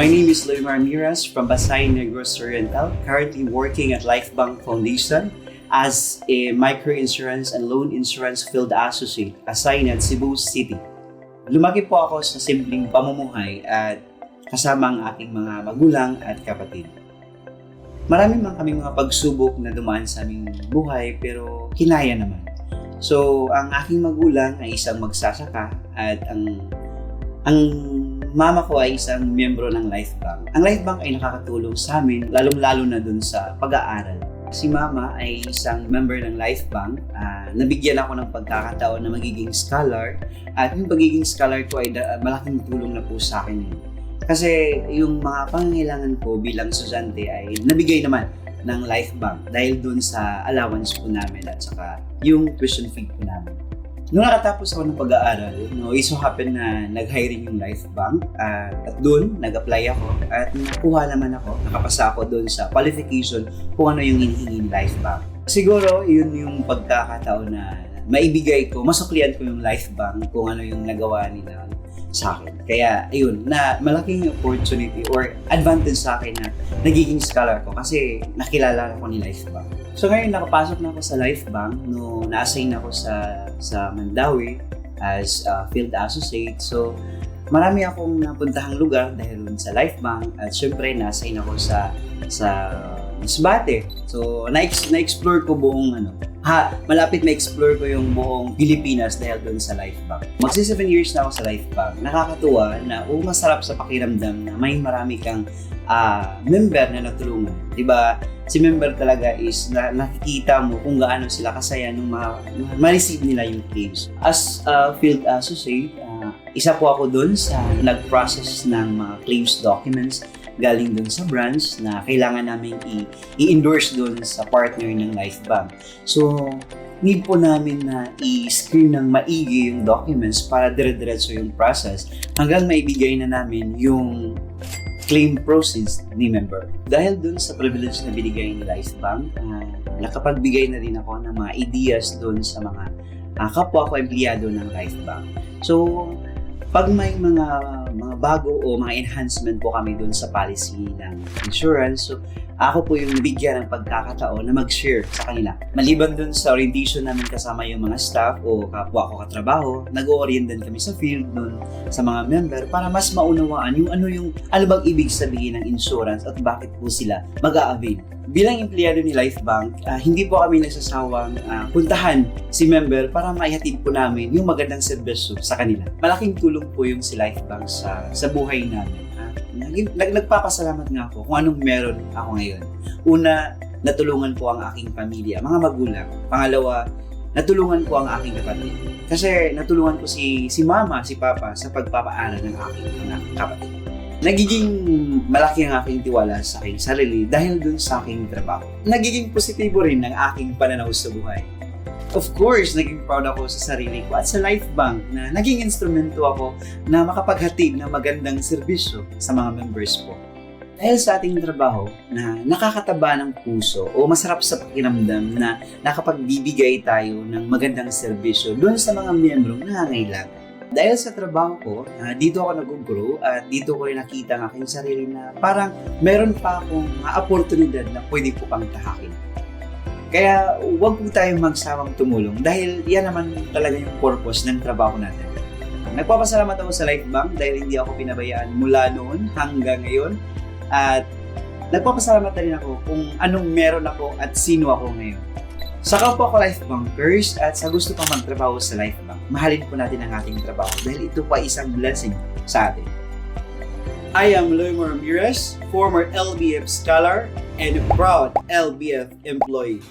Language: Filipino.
My name is Loymar Ramirez from Pasay Negros Oriental, currently working at Lifebank Foundation as a microinsurance and loan insurance field associate assigned at Cebu City. Lumaki po ako sa simpleng pamumuhay at kasama ang aking mga magulang at kapatid. Marami man kaming mga pagsubok na dumaan sa aming buhay pero kinaya naman. So, ang aking magulang ay isang magsasaka at ang mama ko ay isang miyembro ng Lifebank. Ang Lifebank ay nakakatulong sa amin, lalong-lalo na dun sa pag-aaral. Si mama ay isang member ng Lifebank. Nabigyan ako ng pagkakataon na magiging scholar. At yung pagiging scholar ko ay malaking tulong na po sa akin yun. Kasi yung mga pangangailangan ko bilang estudyante ay nabigay naman ng Lifebank dahil dun sa allowance po namin at saka yung tuition fee po namin. Nung nakatapos ako ng pag-aaral, it so happen na nag-hiring yung Lifebank at doon nag-apply ako at nakuha naman ako, nakapasa ako doon sa qualification kung ano yung hinihingi ng Lifebank. Siguro yun yung pagkakataon na maibigay ko, masuklian ko yung Lifebank kung ano yung nagawa nila sa akin. Kaya ayun, na malaking opportunity or advantage sa akin na nagiging scholar ko kasi nakilala ako ni Lifebank. So ngayon nakapasok na ako sa Lifebank no na-assign ako sa Mandawi as field associate. So marami akong napuntahang lugar dahil sa Lifebank at syempre na-assign ako sa Masbate. So na-explore ko buong malapit ma-explore ko yung buong Pilipinas dahil doon sa Lifebank. Magsi 7 years na ako sa Lifebank. Nakakatuwa na masarap sa pakiramdam na may marami kang member na natulungan. Diba? Si member talaga is nakikita mo kung gaano sila kasaya nung ma-receive nila yung claims. As a field associate, isa po ako doon sa nag-process ng mga claims documents galing doon sa branch na kailangan namin i-endorse doon sa partner ng Lifebank. So, need po namin na i-screen ng maigi yung documents para dire-diretso yung process hanggang maibigay na namin yung claim proceeds ni member. Dahil doon sa privilege na binigay ni Lifebank, nakapagbigay na rin ako ng mga ideas doon sa mga kapwa ko empleyado ng Lifebank. So, pag may mga bago o mga enhancement po kami doon sa policy ng insurance, so ako po yung nabigyan ng pagkakataon na mag-share sa kanila. Maliban doon sa orientation namin kasama yung mga staff o kapwa ko katrabaho, nag-o-orient din kami sa field doon sa mga member para mas maunawaan yung ano bang ibig sabihin ng insurance at bakit po sila mag-a-avail. Bilang empleyado ni Lifebank, hindi po kami nagsasawang puntahan si member para maihatid po namin yung magandang serbisyo sa kanila. Malaking tulong po yung si Lifebank sa buhay namin. Nagpapasalamat nga ako kung anong meron ako ngayon. Una, natulungan po ang aking pamilya, mga magulang. Pangalawa, natulungan ko ang aking kapatid. Kasi natulungan ko si mama, si papa sa pagpapaaral ng aking mga kapatid. Nagiging malaki ang aking tiwala sa aking sarili dahil dun sa aking trabaho. Nagiging positibo rin ang aking pananaw sa buhay. Of course, naging proud ako sa sarili ko at sa Lifebank na naging instrumento ako na makapaghatid ng magandang serbisyo sa mga members ko. Dahil sa ating trabaho na nakakataba ng puso o masarap sa pakiramdam na nakapagbibigay tayo ng magandang serbisyo doon sa mga miyembrong nangangailangan. Dahil sa trabaho ko, dito ako nag-grow at dito ko rin nakita ang aking sarili na parang meron pa akong oportunidad na pwede ko pang tahakin. Kaya huwag po tayong magsawang tumulong dahil yan naman talaga yung purpose ng trabaho natin. Nagpapasalamat ako sa Lifebank dahil hindi ako pinabayaan mula noon hanggang ngayon at nagpapasalamat na rin ako kung anong meron ako at sino ako ngayon. Sa kapwa ko Lifebankers at sa gusto pang magtrabaho sa Lifebank, mahalin po natin ang ating trabaho dahil ito pa isang blessing sa atin. I am Loymar Ramirez, former LBF scholar and proud LBF employee.